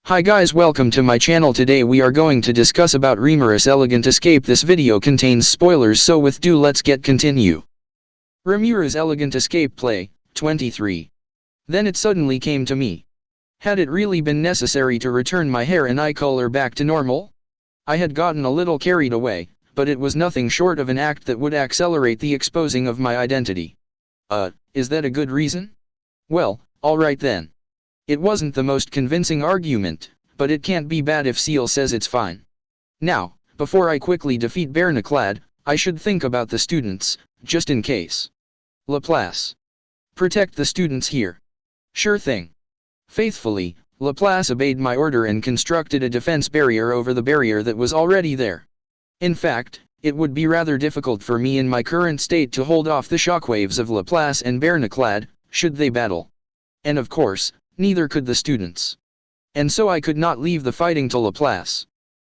Hi guys, welcome to my channel. Today we are going to discuss about Rimuru's Elegant Escape. This video contains spoilers, so with due let's get continue. Rimuru's Elegant Escape Play, 23. Then it suddenly came to me. Had it really been necessary to return my hair and eye color back to normal? I had gotten a little carried away, but it was nothing short of an act that would accelerate the exposing of my identity. Is that a good reason? Well, alright then. It wasn't the most convincing argument, but it can't be bad if Seal says it's fine. Now, before I quickly defeat Barnaclad, I should think about the students, just in case. Laplace. Protect the students here. Sure thing. Faithfully, Laplace obeyed my order and constructed a defense barrier over the barrier that was already there. In fact, it would be rather difficult for me in my current state to hold off the shockwaves of Laplace and Barnaclad, should they battle. And of course, neither could the students. And so I could not leave the fighting to Laplace.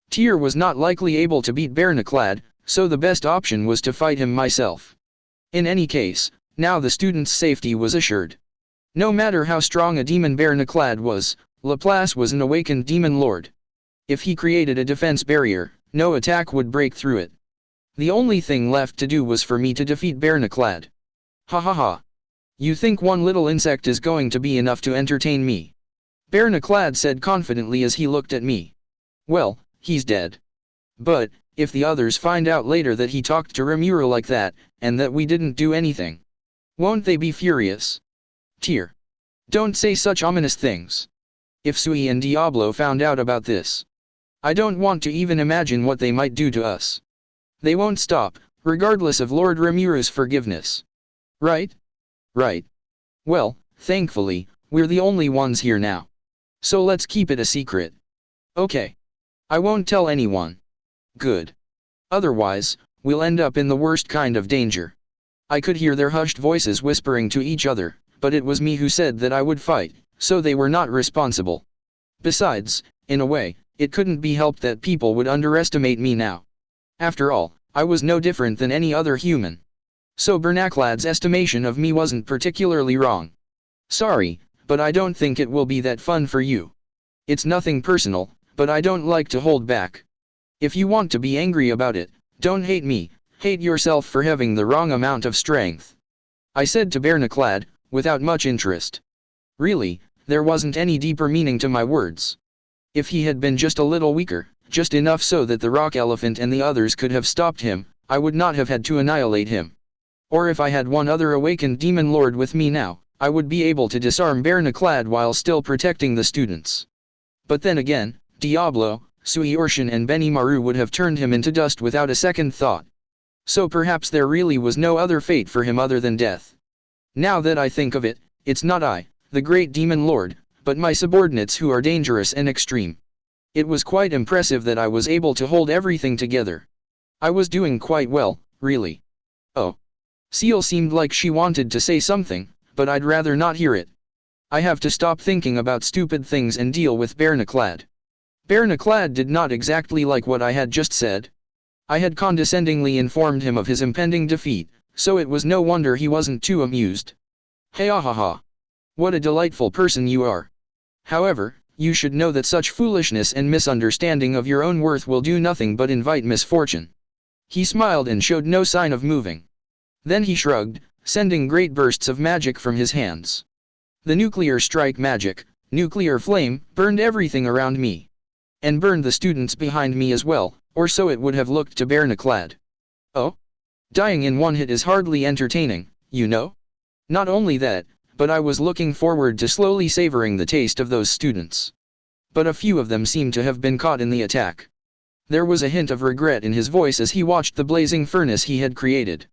Tyr was not likely able to beat Barnaclad, so the best option was to fight him myself. In any case, now the students' safety was assured. No matter how strong a demon Barnaclad was, Laplace was an awakened demon lord. If he created a defense barrier, no attack would break through it. The only thing left to do was for me to defeat Barnaclad. Ha ha ha. You think one little insect is going to be enough to entertain me? Barnaclad said confidently as he looked at me. Well, he's dead. But, if the others find out later that he talked to Rimuru like that, and that we didn't do anything, won't they be furious? Tyr. Don't say such ominous things. If Sui and Diablo found out about this, I don't want to even imagine what they might do to us. They won't stop, regardless of Lord Rimuru's forgiveness. Right? Right. Well, thankfully, we're the only ones here now. So let's keep it a secret. Okay. I won't tell anyone. Good. Otherwise, we'll end up in the worst kind of danger. I could hear their hushed voices whispering to each other, but it was me who said that I would fight, so they were not responsible. Besides, in a way, it couldn't be helped that people would underestimate me now. After all, I was no different than any other human. So Barnaclad's estimation of me wasn't particularly wrong. Sorry, but I don't think it will be that fun for you. It's nothing personal, but I don't like to hold back. If you want to be angry about it, don't hate me, hate yourself for having the wrong amount of strength. I said to Barnaclad, without much interest. Really, there wasn't any deeper meaning to my words. If he had been just a little weaker, just enough so that the rock elephant and the others could have stopped him, I would not have had to annihilate him. Or if I had one other awakened demon lord with me now, I would be able to disarm Barnaclad while still protecting the students. But then again, Diablo, Suiortian and Benimaru would have turned him into dust without a second thought. So perhaps there really was no other fate for him other than death. Now that I think of it, it's not I, the great demon lord, but my subordinates who are dangerous and extreme. It was quite impressive that I was able to hold everything together. I was doing quite well, really. Oh. Seal seemed like she wanted to say something, but I'd rather not hear it. I have to stop thinking about stupid things and deal with Barnaclad. Barnaclad did not exactly like what I had just said. I had condescendingly informed him of his impending defeat, so it was no wonder he wasn't too amused. Hey ah ha ha. What a delightful person you are. However, you should know that such foolishness and misunderstanding of your own worth will do nothing but invite misfortune. He smiled and showed no sign of moving. Then he shrugged, sending great bursts of magic from his hands. The nuclear strike magic, nuclear flame, burned everything around me. And burned the students behind me as well, or so it would have looked to Barnaclad. Oh? Dying in one hit is hardly entertaining, you know? Not only that, but I was looking forward to slowly savoring the taste of those students. But a few of them seemed to have been caught in the attack. There was a hint of regret in his voice as he watched the blazing furnace he had created.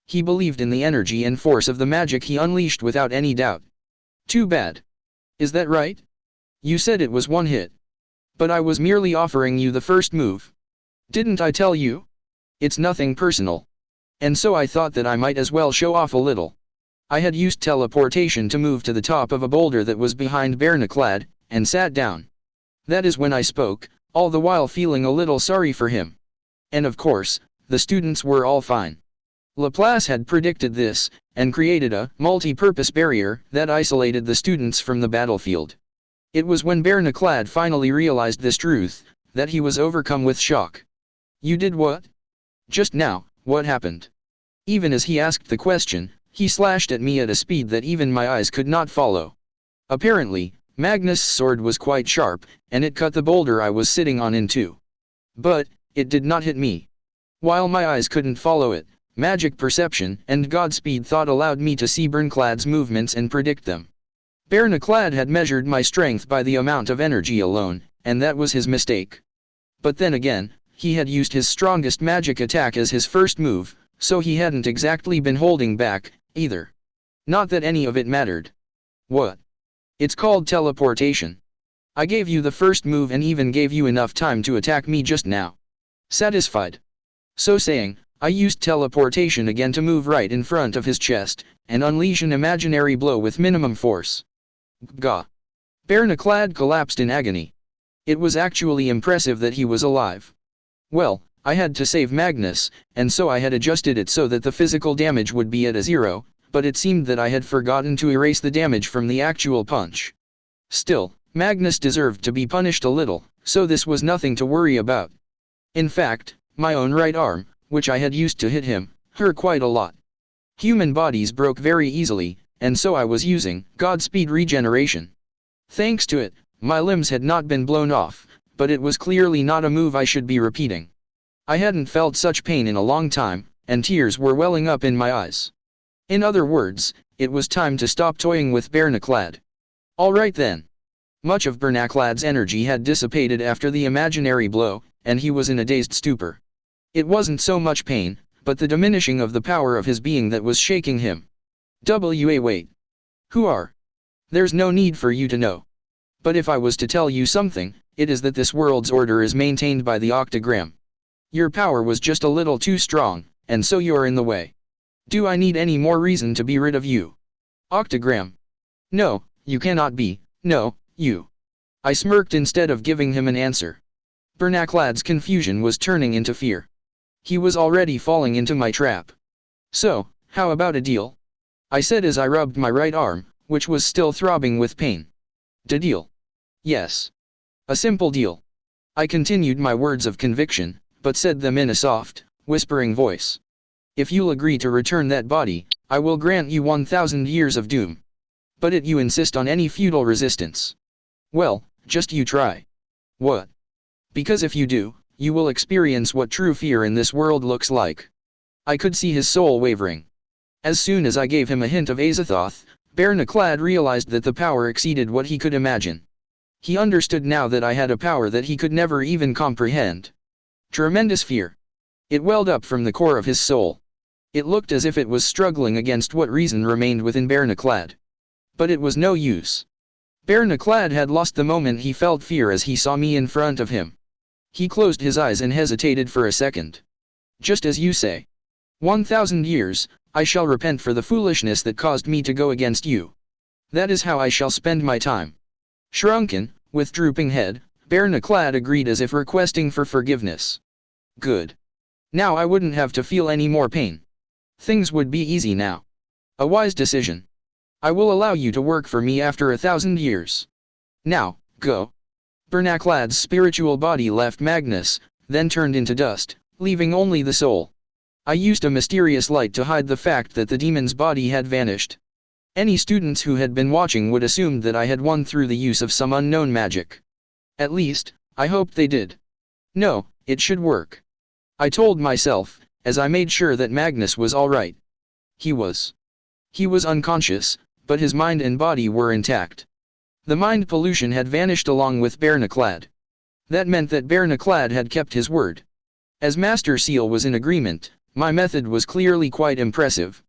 He believed in the energy and force of the magic he unleashed without any doubt. Too bad. Is that right? You said it was one hit. But I was merely offering you the first move. Didn't I tell you? It's nothing personal. And so I thought that I might as well show off a little. I had used teleportation to move to the top of a boulder that was behind Barnaclad, and sat down. That is when I spoke, all the while feeling a little sorry for him. And of course, the students were all fine. Laplace had predicted this, and created a multi-purpose barrier that isolated the students from the battlefield. It was when Barnaclad finally realized this truth, that he was overcome with shock. You did what? Just now, what happened? Even as he asked the question, he slashed at me at a speed that even my eyes could not follow. Apparently, Magnus' sword was quite sharp, and it cut the boulder I was sitting on in two. But, it did not hit me. While my eyes couldn't follow it, magic perception and Godspeed thought allowed me to see Barnaclad's movements and predict them. Barnaclad had measured my strength by the amount of energy alone, and that was his mistake. But then again, he had used his strongest magic attack as his first move, so he hadn't exactly been holding back, either. Not that any of it mattered. What? It's called teleportation. I gave you the first move and even gave you enough time to attack me just now. Satisfied? So saying, I used teleportation again to move right in front of his chest, and unleash an imaginary blow with minimum force. Gah! Barnaclad collapsed in agony. It was actually impressive that he was alive. Well, I had to save Magnus, and so I had adjusted it so that the physical damage would be at a zero, but it seemed that I had forgotten to erase the damage from the actual punch. Still, Magnus deserved to be punished a little, so this was nothing to worry about. In fact, my own right arm, which I had used to hit him, hurt quite a lot. Human bodies broke very easily, and so I was using Godspeed regeneration. Thanks to it, my limbs had not been blown off, but it was clearly not a move I should be repeating. I hadn't felt such pain in a long time, and tears were welling up in my eyes. In other words, it was time to stop toying with Barnaclad. Alright then. Much of Barnaclad's energy had dissipated after the imaginary blow, and he was in a dazed stupor. It wasn't so much pain, but the diminishing of the power of his being that was shaking him. Wait. Who are? There's no need for you to know. But if I was to tell you something, it is that this world's order is maintained by the octagram. Your power was just a little too strong, and so you're in the way. Do I need any more reason to be rid of you? Octagram. No, you cannot be, no, you. I smirked instead of giving him an answer. Barnaclad's confusion was turning into fear. He was already falling into my trap. So, how about a deal? I said as I rubbed my right arm, which was still throbbing with pain. Deal? Yes. A simple deal. I continued my words of conviction, but said them in a soft, whispering voice. If you'll agree to return that body, I will grant you 1,000 years of doom. But you insist on any futile resistance. Well, just you try. What? Because if you do, you will experience what true fear in this world looks like. I could see his soul wavering. As soon as I gave him a hint of Azathoth, Barnaclad realized that the power exceeded what he could imagine. He understood now that I had a power that he could never even comprehend. Tremendous fear. It welled up from the core of his soul. It looked as if it was struggling against what reason remained within Barnaclad. But it was no use. Barnaclad had lost the moment he felt fear as he saw me in front of him. He closed his eyes and hesitated for a second. Just as you say. 1,000 years, I shall repent for the foolishness that caused me to go against you. That is how I shall spend my time. Shrunken, with drooping head, Barnaclad agreed as if requesting for forgiveness. Good. Now I wouldn't have to feel any more pain. Things would be easy now. A wise decision. I will allow you to work for me after 1,000 years. Now, go. Barnaclad's spiritual body left Magnus, then turned into dust, leaving only the soul. I used a mysterious light to hide the fact that the demon's body had vanished. Any students who had been watching would assume that I had won through the use of some unknown magic. At least, I hoped they did. No, it should work. I told myself, as I made sure that Magnus was alright. He was unconscious, but his mind and body were intact. The mind pollution had vanished along with Barnaclad. That meant that Barnaclad had kept his word. As Master Seal was in agreement, my method was clearly quite impressive.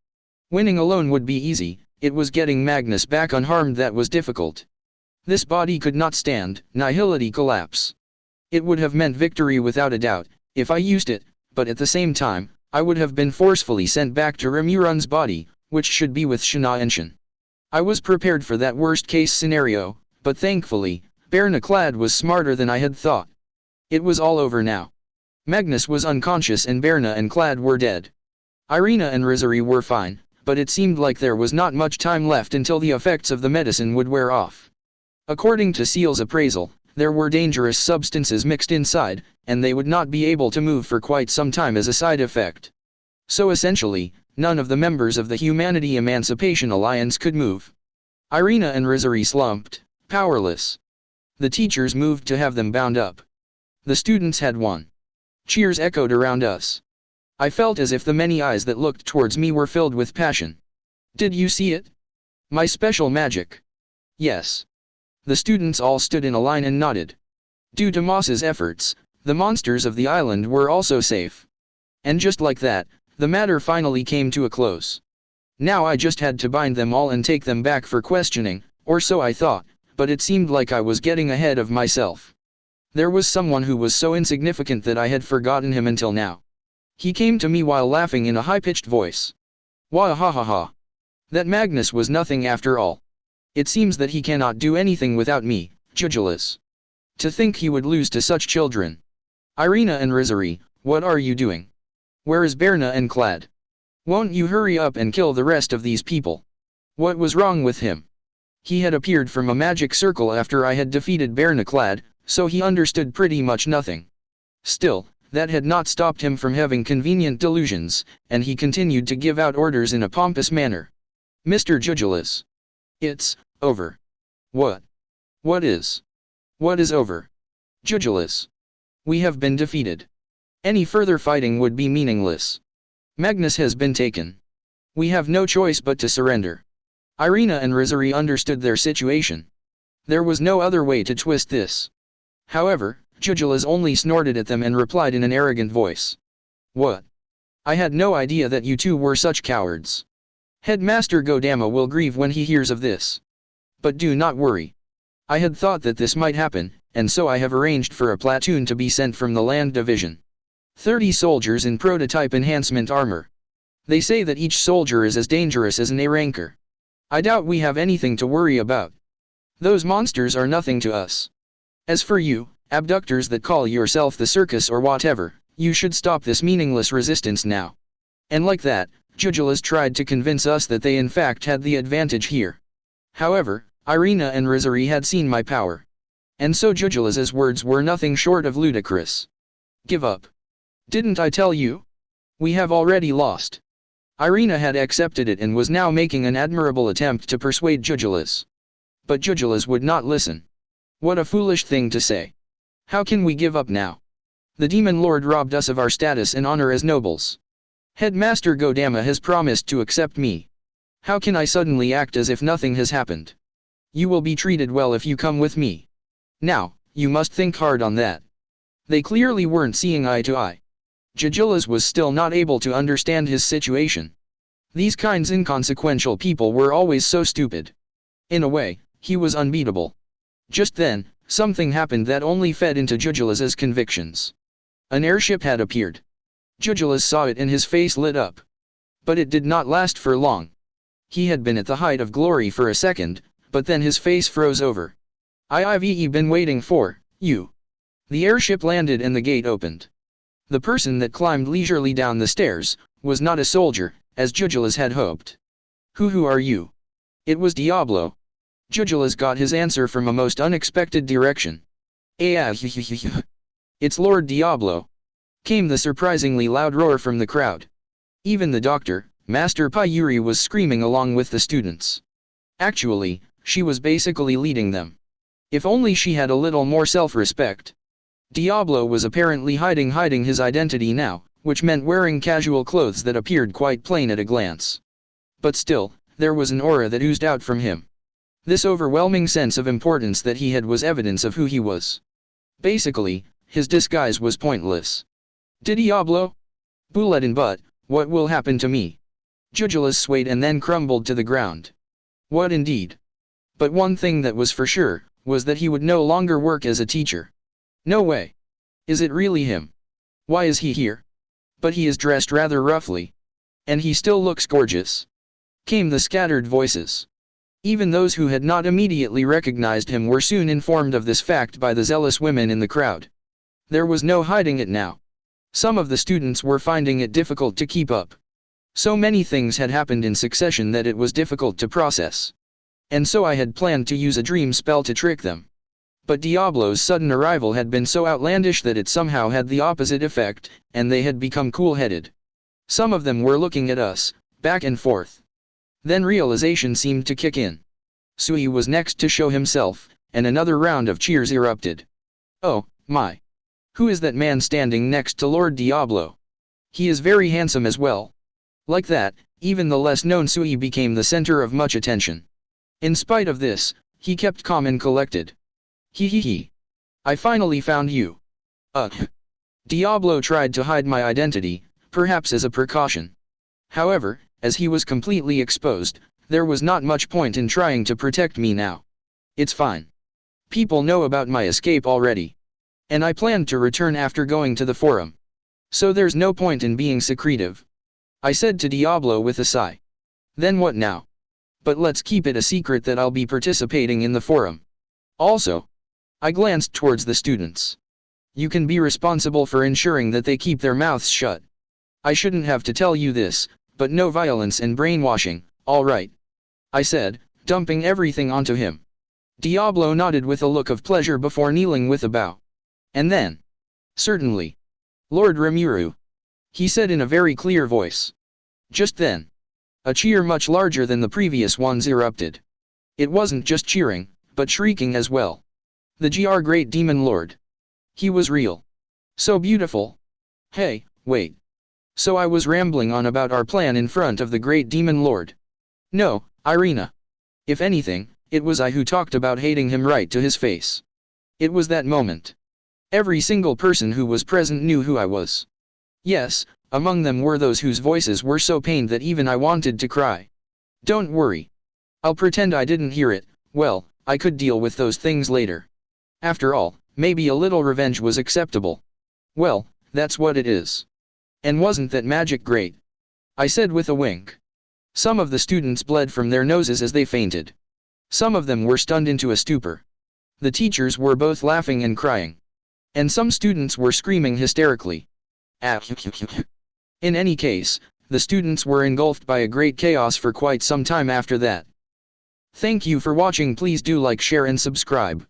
Winning alone would be easy, it was getting Magnus back unharmed that was difficult. This body could not stand nihility collapse. It would have meant victory without a doubt, if I used it, but at the same time, I would have been forcefully sent back to Rimurun's body, which should be with Shana Enshin. I was prepared for that worst-case scenario, but thankfully, Barnaclad was smarter than I had thought. It was all over now. Magnus was unconscious and Berna and Clad were dead. Irina and Rizuri were fine, but it seemed like there was not much time left until the effects of the medicine would wear off. According to Seal's appraisal, there were dangerous substances mixed inside, and they would not be able to move for quite some time as a side effect. So essentially, none of the members of the Humanity Emancipation Alliance could move. Irina and Rizuri slumped, powerless. The teachers moved to have them bound up. The students had won. Cheers echoed around us. I felt as if the many eyes that looked towards me were filled with passion. Did you see it? My special magic. Yes. The students all stood in a line and nodded. Due to Moss's efforts, the monsters of the island were also safe. And just like that, the matter finally came to a close. Now I just had to bind them all and take them back for questioning, or so I thought, but it seemed like I was getting ahead of myself. There was someone who was so insignificant that I had forgotten him until now. He came to me while laughing in a high-pitched voice. Wah ha ha ha. That Magnus was nothing after all. It seems that he cannot do anything without me, Jugulus. To think he would lose to such children. Irina and Rizuri, what are you doing? Where is Berna and Clad? Won't you hurry up and kill the rest of these people? What was wrong with him? He had appeared from a magic circle after I had defeated Berna Clad, so he understood pretty much nothing. Still, that had not stopped him from having convenient delusions, and he continued to give out orders in a pompous manner. Mr. Jugulus. It's over. What? What is? What is over? Jugulus. We have been defeated. Any further fighting would be meaningless. Magnus has been taken. We have no choice but to surrender. Irina and Rizuri understood their situation. There was no other way to twist this. However, Jugulus only snorted at them and replied in an arrogant voice. What? I had no idea that you two were such cowards. Headmaster Godama will grieve when he hears of this. But do not worry. I had thought that this might happen, and so I have arranged for a platoon to be sent from the land division. 30 soldiers in prototype enhancement armor. They say that each soldier is as dangerous as an A ranker. I doubt we have anything to worry about. Those monsters are nothing to us. As for you, abductors that call yourself the circus or whatever, you should stop this meaningless resistance now. And like that, Jugulus tried to convince us that they in fact had the advantage here. However, Irina and Rizuri had seen my power. And so Jugulus's words were nothing short of ludicrous. Give up. Didn't I tell you? We have already lost. Irina had accepted it and was now making an admirable attempt to persuade Jugulus. But Jugulus would not listen. What a foolish thing to say. How can we give up now? The Demon Lord robbed us of our status and honor as nobles. Headmaster Godama has promised to accept me. How can I suddenly act as if nothing has happened? You will be treated well if you come with me. Now, you must think hard on that. They clearly weren't seeing eye to eye. Jugulus was still not able to understand his situation. These kinds inconsequential people were always so stupid. In a way, he was unbeatable. Just then, something happened that only fed into Jugulus's convictions. An airship had appeared. Jugulus saw it and his face lit up. But it did not last for long. He had been at the height of glory for a second, but then his face froze over. I've been waiting for you. The airship landed and the gate opened. The person that climbed leisurely down the stairs was not a soldier, as Jugulus had hoped. Who are you? It was Diablo. Jugulus got his answer from a most unexpected direction. It's Lord Diablo. Came the surprisingly loud roar from the crowd. Even the doctor, Master Payuri, was screaming along with the students. Actually, she was basically leading them. If only she had a little more self-respect. Diablo was apparently hiding his identity now, which meant wearing casual clothes that appeared quite plain at a glance. But still, there was an aura that oozed out from him. This overwhelming sense of importance that he had was evidence of who he was. Basically, his disguise was pointless. Diablo? Bulletin but, what will happen to me? Jugulus swayed and then crumbled to the ground. What indeed? But one thing that was for sure, was that he would no longer work as a teacher. No way. Is it really him? Why is he here? But he is dressed rather roughly. And he still looks gorgeous. Came the scattered voices. Even those who had not immediately recognized him were soon informed of this fact by the zealous women in the crowd. There was no hiding it now. Some of the students were finding it difficult to keep up. So many things had happened in succession that it was difficult to process. and so I had planned to use a dream spell to trick them. But Diablo's sudden arrival had been so outlandish that it somehow had the opposite effect, and they had become cool-headed. Some of them were looking at us, back and forth. Then realization seemed to kick in. Sui was next to show himself, and another round of cheers erupted. Oh, my. Who is that man standing next to Lord Diablo? He is very handsome as well. Like that, even the less-known Sui became the center of much attention. In spite of this, he kept calm and collected. He. I finally found you. Diablo tried to hide my identity, perhaps as a precaution. However, as he was completely exposed, there was not much point in trying to protect me now. It's fine. People know about my escape already. And I planned to return after going to the forum. So there's no point in being secretive. I said to Diablo with a sigh. Then what now? But let's keep it a secret that I'll be participating in the forum. Also, I glanced towards the students. You can be responsible for ensuring that they keep their mouths shut. I shouldn't have to tell you this, but no violence and brainwashing, all right? I said, dumping everything onto him. Diablo nodded with a look of pleasure before kneeling with a bow. And then, certainly, Lord Rimuru, he said in a very clear voice. Just then, a cheer much larger than the previous ones erupted. It wasn't just cheering, but shrieking as well. The Great Demon Lord. He was real. So beautiful. Hey, wait. So I was rambling on about our plan in front of the Great Demon Lord. No, Irina. If anything, it was I who talked about hating him right to his face. It was that moment. Every single person who was present knew who I was. Yes, among them were those whose voices were so pained that even I wanted to cry. Don't worry. I'll pretend I didn't hear it. Well, I could deal with those things later. After all, maybe a little revenge was acceptable. Well, that's what it is. And wasn't that magic great? I said with a wink. Some of the students bled from their noses as they fainted. Some of them were stunned into a stupor. The teachers were both laughing and crying. And some students were screaming hysterically. In any case, the students were engulfed by a great chaos for quite some time after that. Thank you for watching. Please do like, share and subscribe.